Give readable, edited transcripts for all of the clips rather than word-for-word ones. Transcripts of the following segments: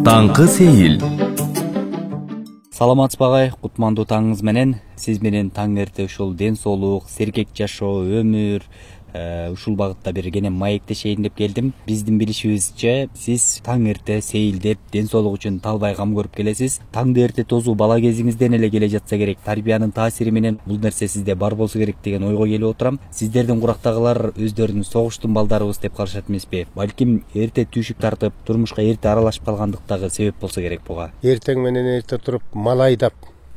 Таңкы сейил. Саламатсызбы агай, кутмандуу таңыңыз менен. Сиз менен таң эрте ушул ден соолук, сергек жашоо, өмүр ушул багытта бир кенен маектешейин деп келдим. Биздин билишибизче, сиз таң эрте сейилдеп, ден соолук үчүн талбай кам көрүп келесиз. Таңды эрте тосуу бала кезиңизден эле келе жатса керек. Тарбиянын таасири менен бул нерсе сизде бар болсо керек деген ойго келип отурам. Сиздердин курактагылар өздөрүн согуштун балдарыбыз деп карашат эмеспи? Балким эрте түйшүк тартып, турмушка эрте аралашып калгандыктагы себеп болсо керек буга. Эртең менен эрте туруп, мал айдап,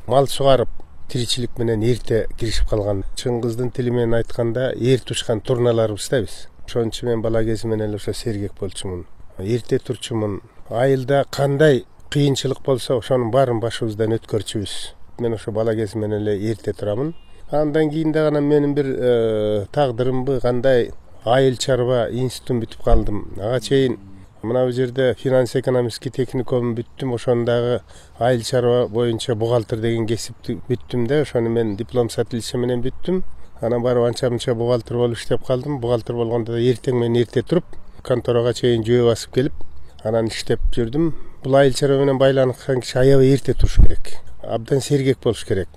мал сугарып, тиричилик менен эрте киришип калган. Чын кыздын тили менен айтканда, эрте учкан турналарыбыз да биз. Ошон үчүн мен бала кезимден эле ошо сергек болчумун. Эрте турчумун. Айылда кандай кыйынчылык болсо, ошонун баарын башыбыздан өткөрчүбүз. Мен ошо бала кезимден эле эрте турамын. Андан кийин да гана менин бир тагдырымбы, кандай айыл чарба институтун бүтүп калдым. Ага чейин мына бул жерде финанс-экономический техникумун бүттүм. Ошондагы айыл чарба боюнча бухгалтер деген кесипти бүттүм да, ошону мен диплом с отличием менен бүттүм. Анан барып анча-мынча бухгалтер болуп иштеп калдым. Бухгалтер болгондо да эртең менен эрте туруп, конторага чейин жөө басып келип, анан иштеп жүрдүм. Бул айыл чарба менен байланышкан киши аябай эрте туруш керек. Абдан сергек болуш керек.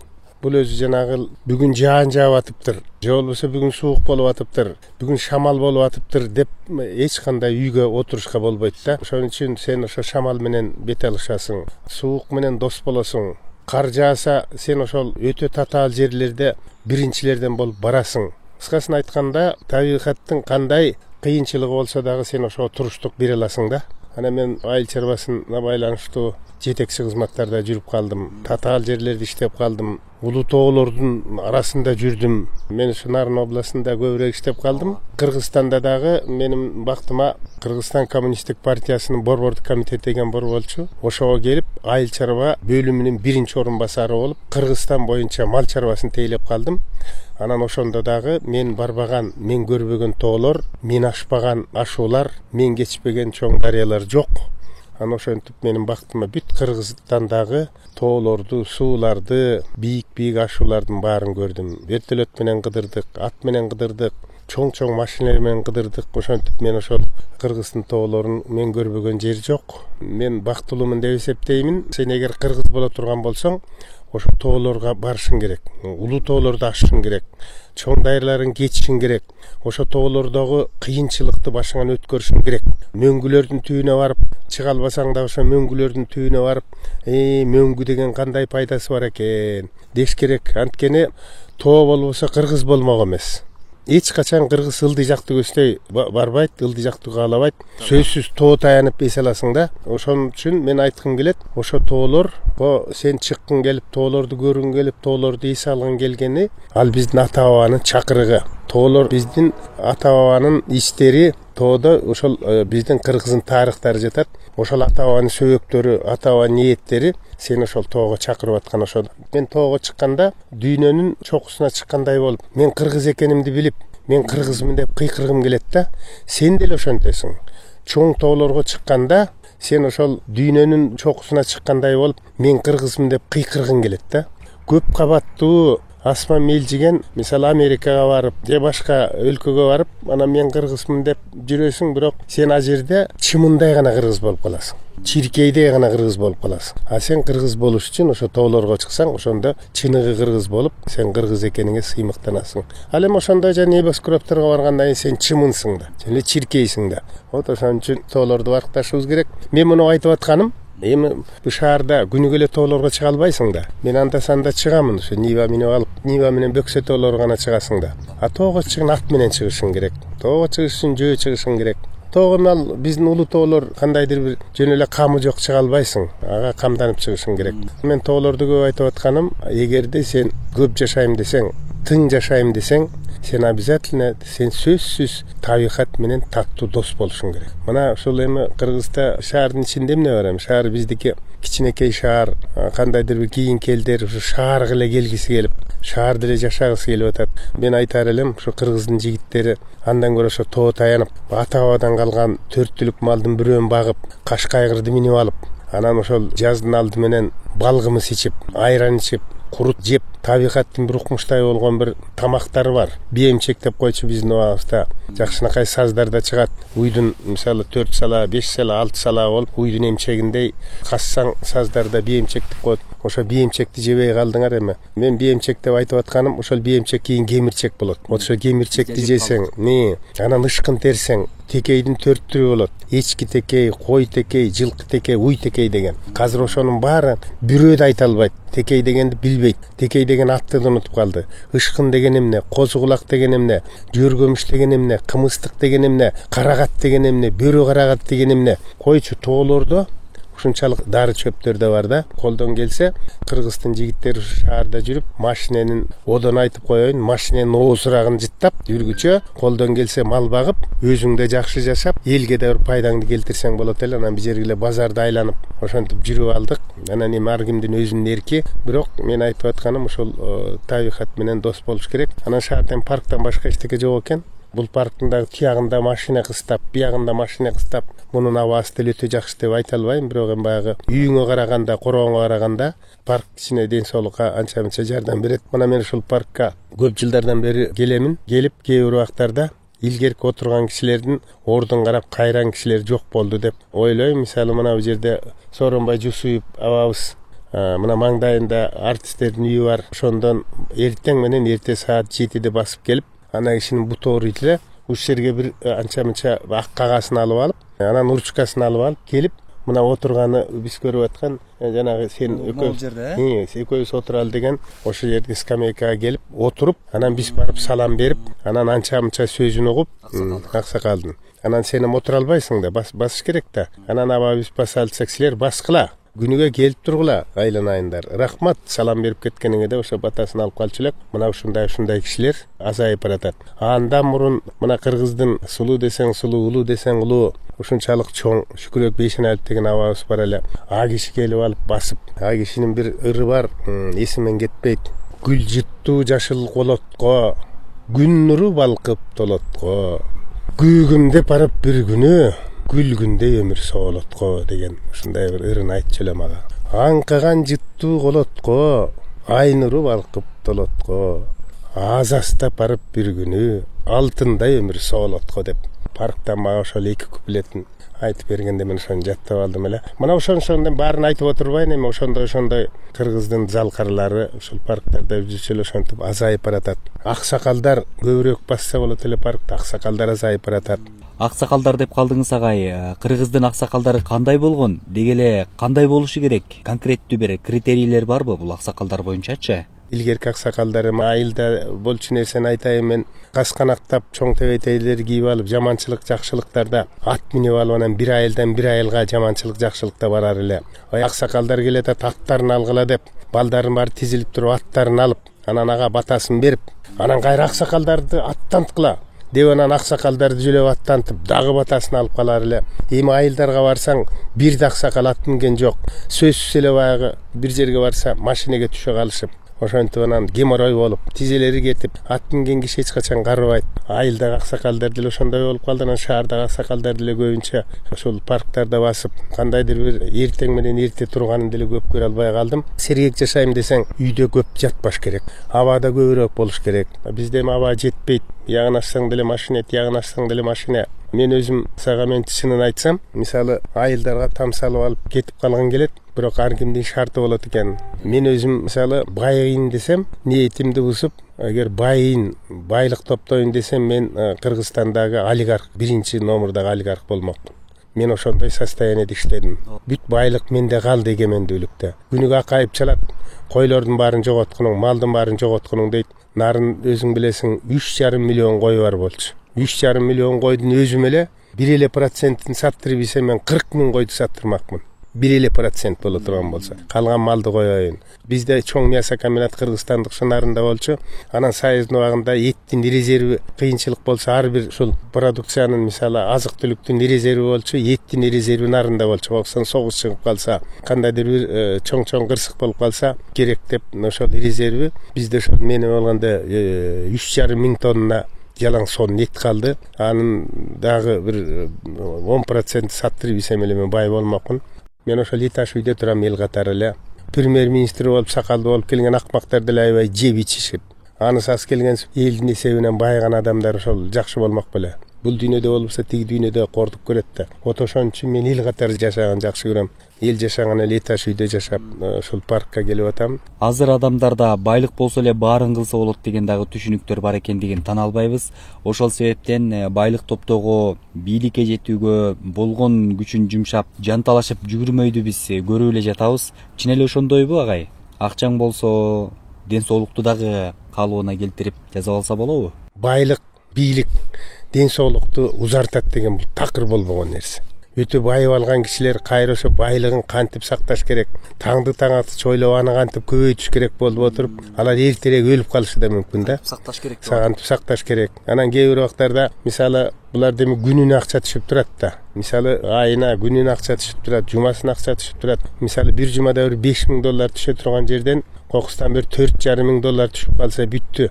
Бул өзү жанагы бүгүн жаан жаап атыптыр, же болбосо бүгүн суук болуп атыптыр, бүгүн шамал болуп атыптыр деп эч кандай үйгө отурушка болбойт да. Ошон үчүн сен ошо шамал менен бет алышасың, суук менен дос болосуң. Кар жааса, сен ошол өтө татаал жерлерде биринчилерден болуп барасың. Кыскасын айтканда, табигаттын кандай кыйынчылыгы болсо дагы сен ошого туруштук бере аласың да. Ана мен айыл чарбасына байланыштуу жетекчи кызматтарда жүрүп калдым. Татаал жерлерде иштеп калдым. Улуу тоолордун арасында жүрдүм. Мен ушу Нарын областында көбүрөөк иштеп калдым. Кыргызстанда дагы менин бактыма Кыргызстан коммунисттик партиясынын борбордук комитети деген бар болчу. Ошого келип, айыл чарба бөлүмүнүн биринчи орун басары болуп, Кыргызстан боюнча мал чарбасын тейлеп калдым. Анан ошондо дагы мен барбаган, мен көрбөгөн тоолор, мен ашпаган ашуулар, мен кечпеген чоң дарыялар жок. Анан ошентип менин бактыма бүт Кыргызстандагы тоолорду, сууларды, бийик ашуулардын баарын көрдүм. Вертолет менен кыдырдык, ат менен кыдырдык, чоң машиналар менен кыдырдык. Ошентип мен ошол Кыргыздын тоолорун мен көрбөгөн жер жок. Мен бактылуумун деп эсептеймин. Сен эгер кыргыз боло турган болсоң, ошо тоолорго барышың керек. Улуу тоолорду ашышың керек. Чоң дайырларын кечишиң керек. Ошо тоолордогу кыйынчылыкты башыңан өткөрүшүң керек. Мөңгүлөрдүн түбүнө барып, чыга албасаң да ошо мөңгүлөрдүн түбүнө барып, мөңгү деген кандай пайдасы бар экен деш керек. Анткени тоо болбосо кыргыз болмок эмес. Эч качан кыргыз ылдый жакты көздөй барбайт, ылдый жакты каалабайт. Сөзсүз тоо таянып эс аласың да. Ошон үчүн мен айткым келет, ошо тоолор, сен чыккың келип, тоолорду көргүң келип, тоолорду эс алгың келгени, ал биздин ата бабанын чакырыгы. Тоолор биздин ата бабанын истери, тоодо ошол биздин кыргыздын тарыхтары жатат. Ошол ата бабанын сөбөктөрү, ата бабанын ниеттери сени ошол тоого чакырып аткан. Ошол мен тоого чыкканда дүйнөнүн чокусуна чыккандай болуп, мен кыргыз экенимди билип, мен кыргызмын деп кыйкыргым келет да. Сен деле ошентесиң. Чоң тоолорго чыкканда сен ошол дүйнөнүн чокусуна чыккандай болуп, мен кыргызмын деп кыйкыргың келет да. Көп кабаттуу асман мелжиген, мисалы Америкага барып, же башка өлкөгө барып, анан мен кыргызмын деп жүрөсүң, бирок сен а жерде чымындай гана кыргыз болуп каласың. Чиркейдей гана кыргыз болуп каласың. А сен кыргыз болуш үчүн ошо тоолорго чыксаң, ошондо чыныгы кыргыз болуп, сен кыргыз экениңе сыймыктанасың. Ал эми ошондой жана небоскропторго баргандан кийин сен чымынсың да, же чиркейсиң да. Вот ошон үчүн тоолорду баркташыбыз керек. Мен муну айтып атканым, эми бу шаарда күнүгө эле тоолорго чыга албайсың да. Мен анда-санда чыгамын, ошо Нива минип алып, Нива менен бөксө тоолорго гана чыгасың да. А тоого чыгын ат менен чыгышың керек. Тоого чыгыш үчүн жөө чыгышың керек. Тоого ал биздин улуу тоолор кандайдыр бир жөн эле камы жок чыга албайсың. Ага камданып чыгышың керек. Мен тоолорду көп айтып атканым, эгерде сен көп жашайм десең, тың жашайм десең, сен обязательно, сен сөзсүз табигат менен таттуу дос болушуң керек. Мына ушул эми Кыргызда шаардын ичинде эмне бар? Шаар биздики кичинекей шаар, кандайдыр бир кийинки элдер ушу шаарга эле келгиси келип, шаарда эле жашагысы келип атат. Мен айтар элем, ушу кыргыздын жигиттери андан көрө ошо тоо таянып, ата бабадан калган 4 түлүк малдын бирөөн багып, каш кайгырды минип алып, анан ошол жаздын алды менен балгымыз ичип, айран ичип, курут жеп табигаттын бир укмуштай болгон бир тамактары бар. Биемчек деп койчу биздин убагыбызда жакшынакай саздарда чыгат. Уйдун мисалы 4 сала, 5 сала, 6 сала болуп уйдун эмчегиндей кассаң саздарда биемчек деп коет. Ошо биемчекти жебей калдыңар эми. Мен биемчек деп айтып атканым, ошол биемчек кийин кемирчек болот. Ошо кемирчекти жесең, анан ышкын терсең, текейдин 4 түрү болот. Эчки текей, кой текей, жылкы текей, уй текей деген. Азыр ошонун баары бирөө да айта албайт. Текей дегенди билбейт. Текей деген атты да унутуп калды. Ышкын деген эмне, козу кулак деген эмне, жөргөмүш деген эмне, кымыстык деген эмне, карагат деген эмне, бөрө карагат деген эмне. Койчу тоолордо ушунчалык дары чөптөр да бар да. Колдон келсе, Кыргыздын жигиттери шаарда жүрүп, машиненин одон айтып коеюн, машиненин оозурагын жыттап, жүргүчө колдон келсе мал багып, өзүң да жакшы жашап, элге да бир пайдаңды келтирсең болот эле. Анан бизер эле базарда айланып, ошентип жүрүп алдык. Анан эми ар кимдин өзүнүн эрки, бирок мен айтып атканым ошол табигат менен дос болуш керек. Анан шаардан парктан башка эчтеке жок экен. Бул парктын дагы тиягында машина кыстап, биягында машина кыстап, мунун абасы деле өтө жакшы деп айта албайм, бирок эми баягы үйүңө караганда, корооңо караганда парк кичине ден соолукка анча-мынча жардам берет. Мына мен ушул паркка көп жылдардан бери келемин. Келип кээ бир убактарда илгерки отурган кишилердин ордун карап кайран кишилер жок болду деп ойлойм. Мисалы мына бул жерде Сооронбай Жусуев абабыз мына маңдайында артисттердин үйү бар. Ошондон эртең менен эрте саат 7де басып келип, ана кишинин бутору иле ушул жерге бир анча-мынча ак кагасын алып алып, анан ручкасын алып алып келип, мына отурганы биз көрүп аткан жанагы сен экөөбүз отуралы деген ошол жерге скамейкага келип отуруп, анан биз барып салам берип, анан анча-мынча сөзүн угуп, аксакалдын. Анан сен отура албайсың да, басыш керек да. Анан аба биз баса алсак силер баскыла. Күнүгө келип тургула, айланайындар. Рахмат, салам берип кеткениңе де ошо батасын алып калчу элек. Мына ушундай кишилер азайып баратат. Андан мурун мына Кыргыздын сулуу десең сулуу, улуу десең улуу, ушунчалык чоң Шүкүрөк Бейшеналиев деген абабыз бар эле. А киши келип алып басып. А кишинин бир ыры бар, эсимден кетпейт. Гүл жыттуу жашыл колотко, күн нуру балкып толотко, күйгүмдеп барып бир күнү, күлгүндей өмүр соолотко деген ушундай бир ырын айтчу эле мага. Аңкаган жыттуу колотко, ай нуру балкып толотко, азастап барып бир күнү, алтындай өмүр соолотко деп парктан мага ошол 2 куплетін айтып бергенде мен ошону жаттап алдым эле. Мына ошондон баарын айтып отурбайын, эми ошондой Кыргыздын залкарлары ушул парктарда жүрчү эле ошентип азайып баратат. Аксакалдар көбүрөөк басса болот эле паркта, аксакалдар азайып баратат. Аксакалдар деп калдыңыз агай. Кыргыздын аксакалдары кандай болгон? Деги эле кандай болушу керек? Конкреттүү бир критерийлер барбы бул аксакалдар боюнчачы? Илгерки аксакалдары айылда болчу нерсени айтайын мен. Кас канактап, чоң тебетейлер кийип алып, жаманчылык жакшылыктарда ат минип алып, анан бир айылдан бир айылга жаманчылык жакшылыкта барар эле. Аксакалдар келетат, аттарын алгыла деп, балдарын баары тизилип туруп аттарын алып, анан ага батасын берип, анан кайра аксакалдарды аттанткыла деп, анан аксакалдарды жөлөп аттантып, дагы батасын алып калар эле. Эми айылдарга барсаң, бир да аксакал ат минген жок. Сөзсүз эле баягы бир жерге барса, машинеге түшө калышып, ошентип анан геморрой болуп, тизелери кетип, ат минген киши эч качан карыбайт. Айылдагы аксакалдар деле ошондой болуп калды. Анан шаардагы аксакалдар деле көбүнчө ошол парктарда басып, кандайдыр бир эртең менен эрте турганын деле көп көрө албай калдым. Сергек жашайм десең, үйдө көп жатпаш керек. Абада көбүрөөк болуш керек. Бизде эми аба жетпейт. Ягын ачсаң деле машина, тиягын ачсаң деле машина. Мен өзүм сага мен чынын айтсам, мисалы айылдарга там салып алып кетип калган келет, бирок ар кимдин шарты болот экен. Мен өзүм мисалы байыйын десем, ниетимди бузуп, эгер байыйын, байлык топтойын десем, мен Кыргызстандагы олигарх, 1-номурдагы олигарх болмокмун. Мен ошондой состояниеде иштедим. Бүт байлык менде калды эгемендүүлүктө. Күнүгө акайып чалат, койлордун баарын жоготкунуң, малдын баарын жоготкунуң дейт. Нарын өзүң билесиң, 3,5 миллион кой бар болчу. 3,5 миллион койдун өзүм эле 1% саттырып ийсем, мен 40 000 койду саттырмакмын. 1% боло турган болсо, калган малды коеюн. Бизде чоң мясо комбинат Кыргызстандык шынарында болчу. Анан союздун убагында эттин резерви кыйынчылык болсо, ар бир ушул продукциянын мисалы азык түлүктүн резерви болчу, эттин резерви нарында болчу. Оксон согуш чыгып калса, кандайдыр бир чоң кырсык болуп калса, керек деп ошол резерви бизде ошол мени болгондо 3,5 миң тонна жалаң сон нет калды. Анын дагы бир 10% саттырып ийсем эле мен бай болмокмун. Мен ошол этаж үйдө турам эл катары эле. премьер-министр болуп сакалдуу болуп келген акмактар деле аябай жеп ичишип, анысыз келген элдин эсебинен байыган адамдар ошол жакшы болмок беле. Бул дүйнөдө болбосо тиги дүйнөдө кордуп көрөт да. Ошон үчүн мен эл катары жашаган жакшы көрөм. Эл жашаган эле этаж үйдө жашап, ушул паркка келип атам. Азыр адамдарда байлык болсо эле баарын кылса болот деген дагы түшүнүктөр бар экендигин тана албайбыз. Ошол себептен байлык топтоого, бийликке жетүүгө болгон күчүн жумшап, жанталашып жүгүрмөйдү биз көрүп эле жатабыз. Чын эле ошондойбу агай? Акчаң болсо, ден соолукту дагы калыбына келтирип жазап алса болобу? Байлык, бийлик ден соолукту узартат деген бул такыр болбогон нерсе. Өтө байып алган кишилер кайра ошо байлыгын кантип сакташ керек, таңды таң атып ойлоп аны кантип көбөйтүш керек болуп отуруп, алар эртерээк өлүп калышы да мүмкүн да. Сакташ керек. Кантип сакташ керек. Анан кээ бир убактарда мисалы булар деме күнүнө акча түшүп турат да. Мисалы айына күнүнө акча түшүп турат, жумасына акча түшүп турат. Мисалы бир жумада бир $5,000 түшө турган жерден кокустан бир $4,500 түшүп калса бүттү.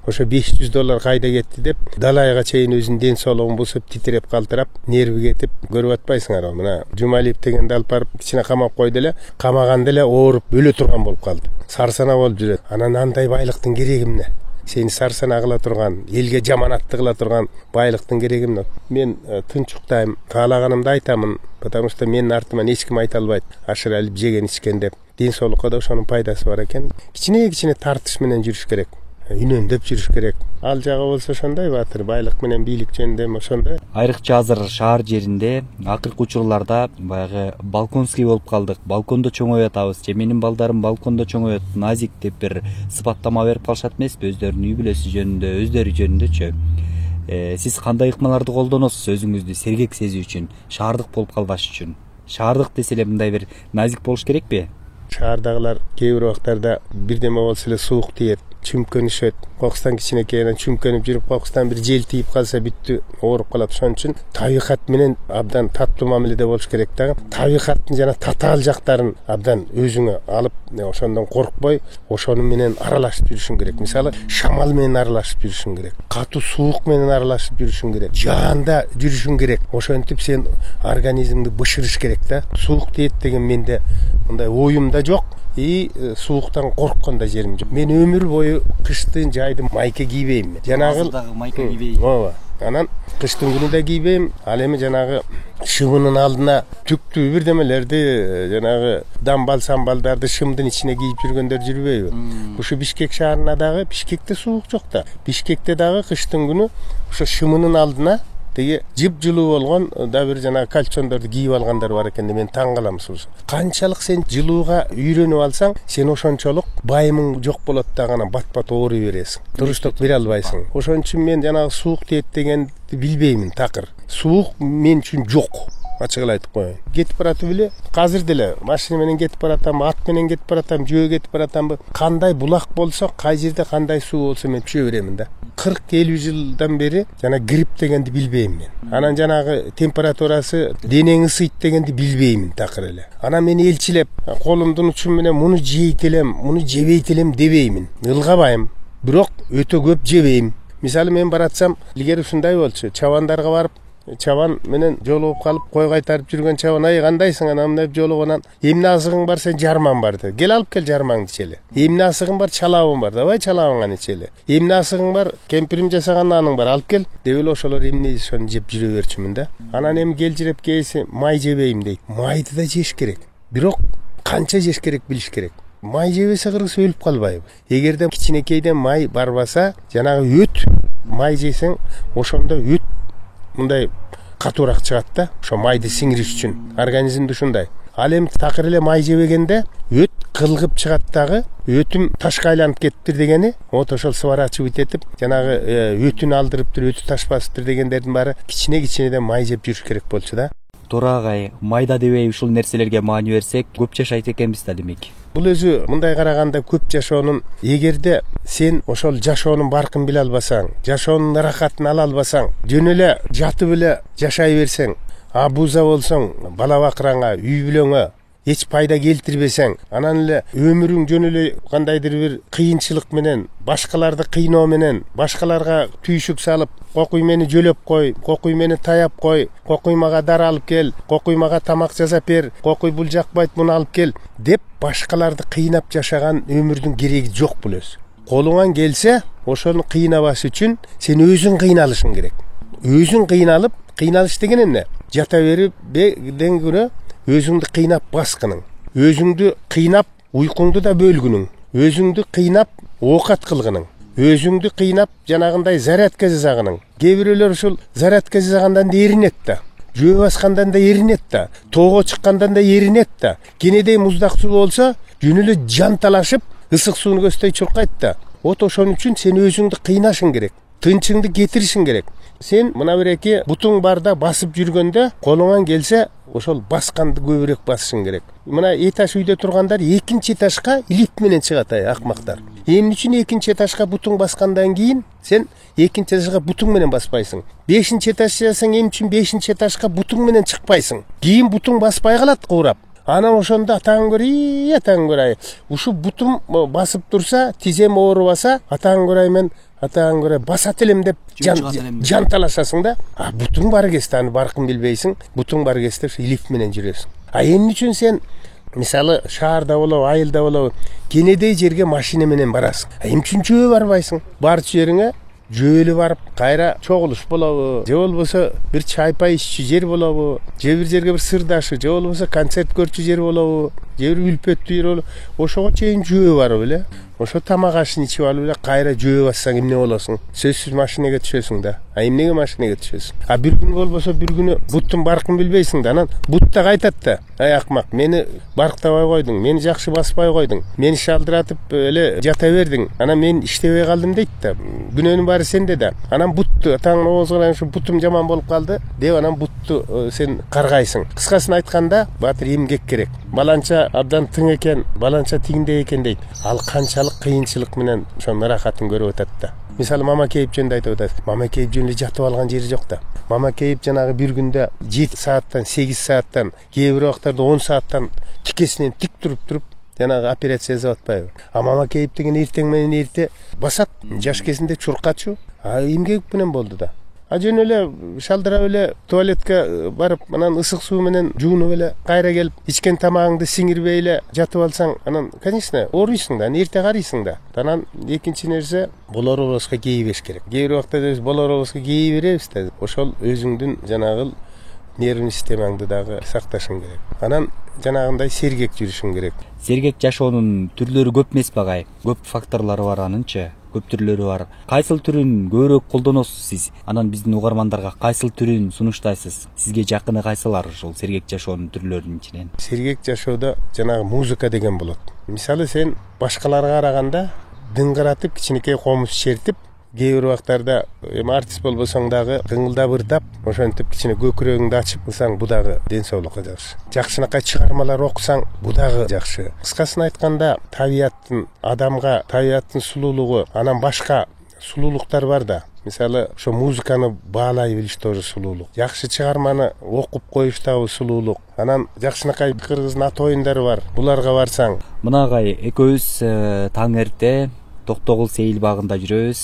Ошо $500 кайда кетти деп далайга чейин өзүнүн ден соолугун бузуп, титиреп калтырап, нерви кетип көрүп атпайсыңар. Мына Жумалиев дегенди алып барып кичине камап койду эле, камаганда эле ооруп өлө турган болуп калды. Сарсана болуп жүрөт. Анан андай байлыктын кереги эмне? Сени сарсана кыла турган, элге жаманатты кыла турган байлыктын кереги эмне? Мен тынчуктайм, каалаганымды айтамын, потому что менин артыман эч ким айта албайт. Ашыралып жеген ичкен деп. Ден соолукка да ошонун пайдасы бар экен. Кичине тартыш менен жүрүш керек. Үнөндөп жүрүш керек. Ал жагы болсо ошондой батыр, байлык менен бийлик жөнүндө ошондой. Айрыкча азыр шаар жеринде акыркы учурларда баягы балконский болуп калдык. Балкондо чоңоюп атабыз. Же менин балдарым балкондо чоңоет, назик деп бир сыпаттама берип калышат эмеспи өздөрүнүн үй бүлөсү жөнүндө, өздөрү жөнүндөчү. Сиз кандай ыкмаларды колдоносуз өзүңүздү сергек сезүү үчүн, шаардык болуп калбаш үчүн? Шаардык десе эле мындай бир назик болуш керекпи? Шаардагылар кээ бир убактарда бирдеме болсо эле суук тиет, чүмкөнүшөт. Кокустан кичинекейинен чүмкөнүп жүрүп, кокустан бир жел тийип калса бүттү, ооруп калат. Ошон үчүн табигат менен абдан таттуу мамиледе болуш керек да. Табигаттын жана татаал жактарын абдан өзүңө алып, ошондон коркпой, ошону менен аралашып жүрүшүң керек. Мисалы, шамал менен аралашып жүрүшүң керек. Катуу суук менен аралашып жүрүшүң керек. Жаанда жүрүшүң керек. Ошентип сен организмди бышырыш керек да. Суук тиет деген менде мындай оюмда жок. Сууктан корккон да жерим жок. Мен өмүр бою кыштын жайды майка кийбейм. Жанагы майка кийбейм. Ооба. Анан кыштын күнү да кийбейм. Ал эми жанагы шымынын алдына түктүү бирдемелерди, жанагы дамбал самбалдарды шымдын ичине кийип жүргөндөр жүрбөйбү? Ушу Бишкек шаарына дагы, Бишкекте суук жок да. Бишкекте дагы кыштын күнү ошо шымынын алдына теги жып жылуу болгон да бир жана кальсондорду кийип алгандар бар экен. Мен таң калам ушул. Канчалык сен жылууга үйрөнүп алсаң, сен ошончолук байымың жок болот да, гана бат-бат ооруй бересиң. Туруштук бере албайсың. Ошон үчүн мен жанагы суук тиет дегенди билбеймин такыр. Суук мен үчүн жок. Ачыгын айтып коеюн. Кетип баратып эле, азыр деле машина менен кетип баратам, ат менен кетип баратам, жөө кетип баратамбы? Кандай булак болсо, кай жерде кандай суу болсо мен түшө беремин да. 40-50 жылдан бери жана грипп дегенди билбейм мен. Анан жанагы температурасы денең ысыйт дегенди билбеймин такыр эле. Анан мен элчилеп, колумдун учу менен муну жейт элем, муну жебейт элем дебеймин. Ылгабайм, бирок өтө көп жебейм. Мисалы мен баратсам, илгери ушундай болчу, чабандарга барып, чабан менен жолугуп калып, кой кайтарып жүргөн чабан, ай кандайсың анан деп жолугунан, эмне азыгың бар, сен жарман бар деп. Кел алып кел жармаңды ичели. Эмне асыгың бар, чалабың бар, давай чалабыңаны ичели. Эмне асыгың бар, кемпирим жасаган наның бар, алып кел. Деп эле ошолор эмне ошону жеп жүрө берчүмүн да. Анан эми келжиреп кээси май жебейм дейт. Майды да жеш керек. Бирок канча жеш керек билиш керек. Май жебесе кыргыз өлүп калбайбы? Эгерде кичинекейден май барбаса, жанагы өт май жесең, ошондо өт мындай катуураак чыгат да. Ошо майды сиңириш үчүн организмде ушундай. Ал эми такыр эле май жебегенде өт кылгып чыгат дагы, өтүм ташка айланып кетиптир дегени, вот ошол сворачивать этип, жанагы өтүн алдырыптыр, өтү ташпасыптыр дегендердин баары кичинеден май жеп жүрүш керек болчу да. Туура агай, майда дебей ушул нерселерге маани берсек, көп жашайт экенбиз да демек. Бул өзү мындай караганда көп жашоонун, эгерде сен ошол жашоонун баркын биле албасаң, жашоонун ырахатын ала албасаң, жөн эле жатып эле жашай берсең, абуза болсоң, бала бакыраңа, үй бүлөңө, эч пайда келтирбесең, анан эле өмүрүң жөн эле кандайдыр бир кыйынчылык менен, башкаларды кыйноо менен, башкаларга түйшүк салып, кокуй мени жөлөп кой, кокуй мени таяп кой, кокуй мага дары алып кел, кокуй мага тамак жасап бер, кокуй бул жакпайт, муну алып кел деп башкаларды кыйнап жашаган өмүрдүн кереги жок бул өзү. Колуңан келсе, ошону кыйнабаш үчүн сен өзүң кыйналышың керек. Өзүң кыйналып, кыйналыш деген эмне? Жата берипден көрө өзүңдү кыйнап баскының, өзүңдү кыйнап уйкуңду да бөлгүнүң, өзүңдү кыйнап оокат кылгының, өзүңдү кыйнап жанагындай зарядка жасагының. Кээ бирөөлөр ушул зарядка жасагандан да эринет да, жөө баскандан да эринет да, тоого чыккандан да эринет да. Кенедей муздак суу болсо, жөн эле жанталашып, ысык сууну көздөй чуркайт да. Вот ошон үчүн сен өзүңдү кыйнашың керек, тынчыңды кетиришиң керек. Сен мына бир эки бутуң барда басып жүргөндө, колуңан келсе, ошол басканды көбүрөөк басышың керек. Мына этаж үйдө тургандар экинчи этажга лифт менен чыгат, акмактар. Эмне үчүн экинчи этажга бутуң баскандан кийин сен экинчи этажга бутуң менен баспайсың? Бешинчи этаж жасаң, эмне үчүн бешинчи этажга бутуң менен чыкпайсың? Кийин бутуң баспай калат куурап. Анан ошондо атаң көрөй, ушу бутум басып турса, тизем оорубаса, атаң көрөй мен атаң көрөй басат элем деп жанталашасың да. Бутуң бар кезде аны баркын билбейсиң, бутуң бар кезде лифт менен жүрөсүң. Эмне үчүн сен мисалы шаарда болобу, айылда болобу, кенедей жерге машина менен барасың? Эмне үчүн жөө барбайсың? Барчу жериңе жөөлү барып, кайра чогулуш болобу, же болбосо бир чай пай иччү жер болобу, же бир жерге бир сырдашы, же болбосо концерт көрчү жер болобу, же бир үлпөттүү жер болобу, ошого чейин жөө барып эле, ошо тамак ашын ичип алып эле кайра жөө бассаң эмне болосуң? Сөзсүз машинеге түшөсүң да. Эмнеге машинеге түшөсүң? Бир күн болбосо бир күнү буттун баркын билбейсиң да, анан бут да кайтат да. Акмак, мени барктабай койдуң, мени жакшы баспай койдуң, мени шалдыратып эле жата бердиң, анан мен иштебей калдым дейт да. Күнөөнүн баары сенде да. Анан бутту таңын оозуна ушу бутум жаман болуп калды деп анан бутту сен каргайсың. Кыскасын айтканда, баатыр эмгек керек. Баланча абдан тың экен, баланча тигиндей экен дейт. Ал канчалык кыйынчылык менен ошонун ырахатын көрүп атат да. Мисалы мама кейип жөнүндө айтып атат. Мама кейип жөнүндө жатып алган жери жок да. Мама кейип жанагы бир күндө 7 сааттан, 8 сааттан, кээ бир убактарда 10 сааттан тикесинен тик туруп жанагы операция жасап атпайбы? Мама кейип деген эртең менен эрте басат, жаш кезинде чуркачу. Эмгек менен болду да. Жөн эле шалдырап эле туалетке барып, анан ысык суу менен жуунуп эле кайра келип, ичкен тамагыңды сиңирбей эле жатып алсаң, анан конечно ооруйсуң да, эрте карыйсың да. Анан экинчи нерсе, болоробузга кейибеш керек. Кээ бир убакта биз болоробузга кейи беребиз да. Ошол өзүңдүн жанагы нервный системаңды дагы сакташың керек. Анан жанагындай сергек жүрүшүң керек. Сергек жашоонун түрлөрү көп эмес багай? Көп факторлору бар анынчы. Көп түрлөрү бар. Кайсыл түрүн көбүрөөк колдоносуз сиз? Анан биздин угармандарга кайсыл түрүн сунуштайсыз? Сизге жакыны кайсылар ушул сергек жашоонун түрлөрүнүн ичинен? Сергек жашоодо жанагы музыка деген болот. Мисалы сен башкаларга караганда дыңгыратып, кичинекей комуз чертип, кээ бир убактарда артист болбосоң дагы кыңылдап ырдап, ошентип кичине көкүрөгүңдү ачып кылсаң, бу дагы ден соолукка жакшы. Жакшынакай чыгармалар окусаң, бу дагы жакшы. Кыскасын айтканда, табияттын адамга, табияттын сулуулугу, анан башка сулуулуктар бар да. Мисалы, ошо музыканы баалай билиш тоже сулуулук. Жакшы чыгарманы окуп коюш дагы сулуулук. Анан жакшынакай кыргыздын ат оюндары бар. Буларга барсаң. Мына агай, экөөбүз таң эрте Токтогул сейил багында жүрөбүз.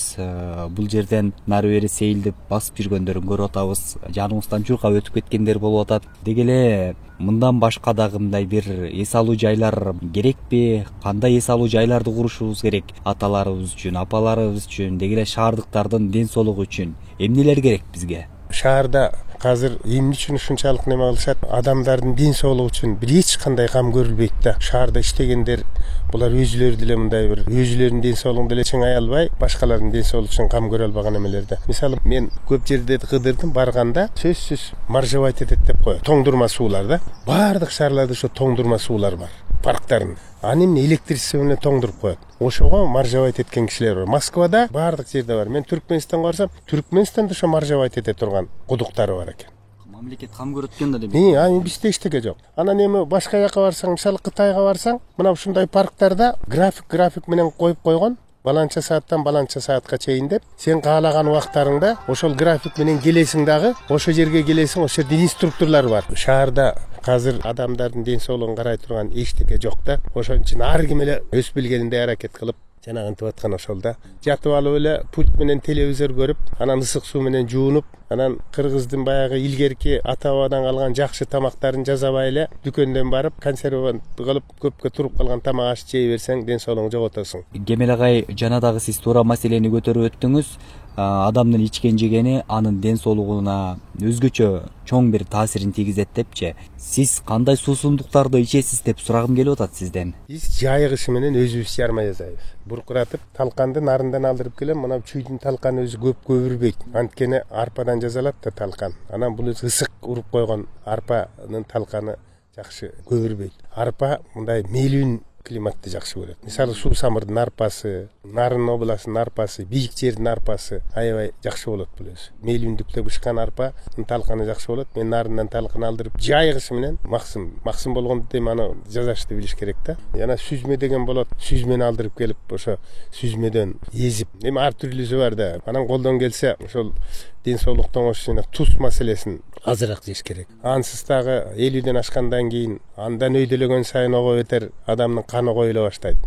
Бул жерден нары бери сейилди басып жүргөндөрүн көрүп атабыз. Жаныбыздан чуркап өтүп кеткендер болуп атат. Деги эле мындан башка дагы мындай бир эс алуу жайлар керекпи? Кандай эс алуу жайларды курушубуз керек? Аталарыбыз үчүн, апаларыбыз үчүн, деги эле шаардыктардын ден соолугу үчүн эмнелер керек бизге? Шаарда азыр эмне үчүн ушунчалык неме кылышат? Адамдардын ден соолугу үчүн бир эч кандай кам көрүлбөйт да. Шаарда иштегендер булар өзүлөрү деле мындай бир өзүлөрүнүн ден соолугун деле чыңай албай, башкалардын ден соолугу үчүн кам көрө албаган эмелерде. Мисалы, мен көп жерде кыдырдым, барганда сөзсүз маржабайт этет деп коет. Тоңдурма суулар да. Бардык шаарларда ошо тоңдурма суулар бар. Парктарын. Аны эмне электричество менен тоңдуруп коет. Ошого маржабайт эткен кишилер бар. Москвада бардык жерде бар. Мен Түркмөнстанга барсам, Түркмөнстанда ошо маржабайт эте турган кудуктары бар экен. Мамлекет кам көрөт экен да деmek. Аны бизде эчтеке жок. Анан эми башка жака барсаң, мисалы Кытайга барсаң, мына ушундай парктарда график менен коюп койгон. баланча сааттан баланча саатка чейин деп сен каалаган убактарыңда ошол график менен келесиң дагы, ошол жерге келесиң, ошол жерде инструкторлор бар. Шаарда азыр адамдардын ден соолугун карай турган эчтеке жок да. Ошон үчүн ар ким эле өз билгениндей аракет кылып жана антип аткан ошолда жатып алып эле пульт менен телевизор көрүп, анан ысык суу менен жуунуп, анан кыргыздын баягы илгерки ата бабадан калган жакшы тамактарын жасабай эле дүкөндөн барып консервант кылып көпкө туруп калган тамак аш жей берсең ден соолугуңду жоготосуң. Кемел агай, жана дагы сиз туура маселени көтөрүп өттүңүз. Адамдын ичкен жегени анын ден соолугуна өзгөчө чоң бир таасирин тийгизет депчи. Сиз кандай суусундуктарды ичесиз деп сурагым келип атат сизден. Биз жайык иши менен өзүбүз жарма жасайбыз. Буркуратып, талканды нарындан алдырып келем. Мына чүйдүн талканы өзү көп көбүрбөйт. Анткени арпадан жасалат да талкан. Анан бул ысык уруп койгон арпанын талканы жакшы көбүрбөйт. Арпа мындай мелүүн климатты жакшы көрөт. Мисалы суу самырдын арпасы, Нарын областынын арпасы, бийик жердин арпасы аябай жакшы болот бул өзү. Мелүүндүктө бышкан арпанын талканы жакшы болот. Мен нарындан талкан алдырып жайык иши менен максым болгондо дейм аны жасашты билиш керек да. Жана сүзмө деген болот. Сүзмөнү алдырып келип, ошо сүзмөдөн езип, эми ар түрлүүсү бар да. Анан колдон келсе ошол ден соолуктун оңошуна туз маселесин азыраак жеш керек. Ансыз дагы 50ден ашкандан кийин андан өйдөлөгөн сайын ого бетер адамдын каны коюла баштайт.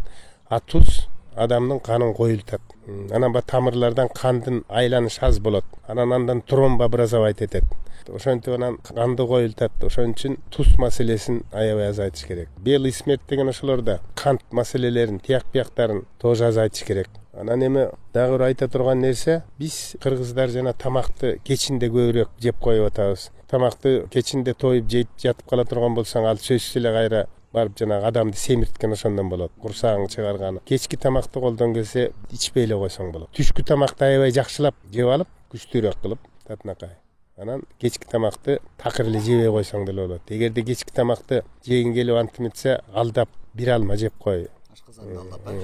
А туз адамдын канын коюлтат. Анан ба тамырлардан кандын айланышы аз болот. Андан тромба образовать этет. Ошентип анан канды коюлтат. Ошон үчүн туз маселесин аябай азайтыш керек. Белый смерть деген ошолорда кант маселелерин, тияк-бияктарын тоже азайтыш керек. Анан эми дагы бир айта турган нерсе, биз кыргыздар жана тамакты кечинде көбүрөөк жеп коюп атабыз. Тамакты кечинде тоюп жейт жатып кала турган болсоң, ал сөзсүз эле кайра барып жанагы адамды семирткен ошондон болот. Курсагың чыгарганы. Кечки тамакты колдон келсе ичпей эле койсоң болот. Түшкү тамакты аябай жакшылап жеп алып, күчтүүрөөк кылып татынакай. Анан кечки тамакты такыр эле жебей койсоң деле болот. Эгерде кечки тамакты жегиң келип антиметсе, алдап бир алма жеп кой.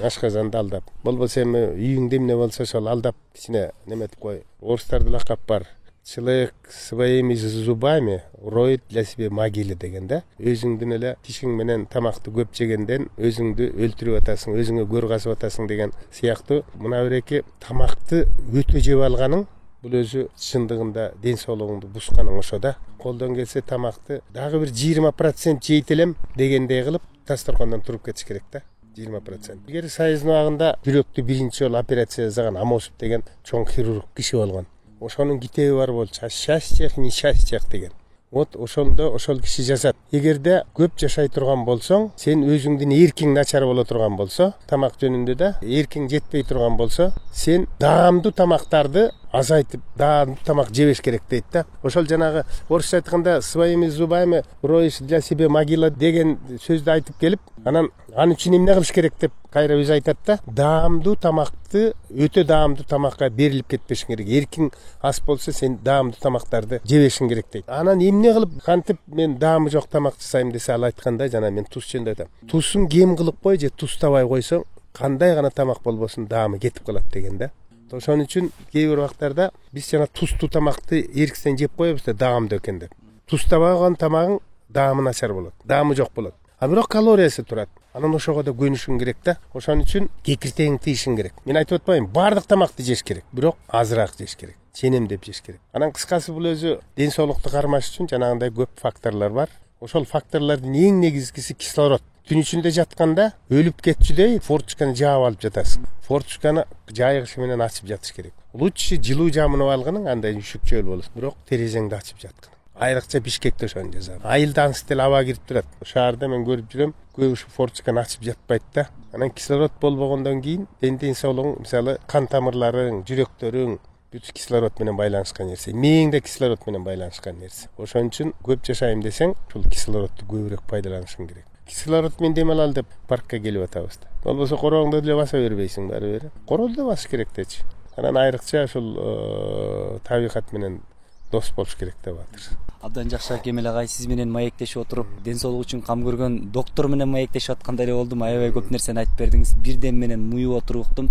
Ашказанды алдап. Болбосо эми үйүңдө эмне болсо ошол алдап кичине неметип кой. Орустарда лакап бар. Человек своими зубами роет для себя могилы деген да. Өзүңдүн эле тишиң менен тамакты көп жегенден өзүңдү өлтүрүп атасың, өзүңө гөр казып атасың деген сыяктуу. Мына биреки тамакты өтө жеп алганың бул өзү чындыгында ден соолугуңду бусканың ошо да. Колдон келсе тамакты дагы бир 20% жейт элем дегендей кылып дасторкондон туруп кетиш керек да. 20%. Эгер Союздун убагында жүрөктү биринчи жолу операция жасаган Амосов деген чоң хирург киши болгон. Ошонун китеби бар болчу. Счастье, несчастье деген. Вот ошол киши жасат. Эгерде көп жашай турган болсоң, сен өзүңдүн эркиң начар боло турган болсо, тамак жөнүндө да эркиң жетпей турган болсо, сен даамдуу тамактарды азайтып, даамдуу тамак жебеш керек дейт да. Ошол жанагы орусча айтканда своими зубами роешь для себя могила деген сөздү айтып келип, анан аны үчүн эмне кылыш керек деп кайра өзү айтат да. Даамдуу тамакты өтө даамдуу тамакка берилип кетпешиң керек. Эркиң аз болсо, сен даамдуу тамактарды жебешиң керек дейт. Анан эмне кылып кантип мен даамы жок тамак жасайм десе, ал айткандай жана мен туз жөнүндө айтам. Тузун кем кылып кой же туз табай койсоң, кандай гана тамак болбосун даамы кетип калат деген да. Ошон үчүн кээ бир убактарда биз жана тузтуу тамакты эркистен жеп коебуз да, даамдуу экен деп. Туз табаган тамагың даамы начар болот, даамы жок болот. А бирок калориясы турат. Анан ошого да көнүшүң керек да. Ошон үчүн кекиртегиңди тийишиң керек. Мен айтып атпайм, бардык тамакты жеш керек, бирок азыраак жеш керек. Ченемдеп жеш керек. Анан кыскасы бул өзү ден соолукту кармаш үчүн жанагындай көп факторлор бар. Ошол факторлордун эң негизгиси кислород. Түн ичинде жатканда өлүп кетчүдөй форточканы жаап алып жатасың. Форточканы жайык иши менен ачып жатыш керек. Лучше жылуу жамынып алгының, андай үшүкчөл болот. Бирок терезеңди ачып жаткын. Айрыкча Бишкекте ошону жасап. Айылда аңсыз деле аба кирип турат. Шаарда мен көрүп жүрөм, көп ушу форточканы ачып жатпайт да. Анан кислород болбогондон кийин ден соолугуң, мисалы кан тамырларың, жүрөктөрүң бүт кислород менен байланышкан нерсе. Мээң да кислород менен байланышкан нерсе. Ошон үчүн көп жашайм десең, ушул кислородду көбүрөөк пайдаланышың керек. Кислород мен дем алалы деп паркка келип атабыз да. Болбосо короңду деле баса бербейсиң баары бери. Королду да басыш керек дечи. Анан айрыкча ушул табигат менен дос болуш керек деп атыр. Абдан жакшы Кемел агай, сиз менен маектешип отуруп, ден соолук үчүн кам көргөн доктор менен маектешип аткандай эле болдум. Аябай көп нерсени айтып бердиңиз. Бирден менен муюп отуруп уктум.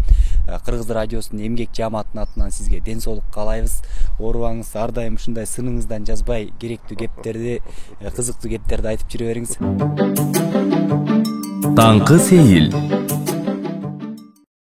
Кыргыз радиосунун эмгек жааматынын атынан сизге ден соолук каалайбыз. Оорубаңыз, ар дайым ушундай сыныңыздан жазбай, керектүү кептерди, кызыктуу кептерди айтып жүрө бериңиз. Таңкы сейил.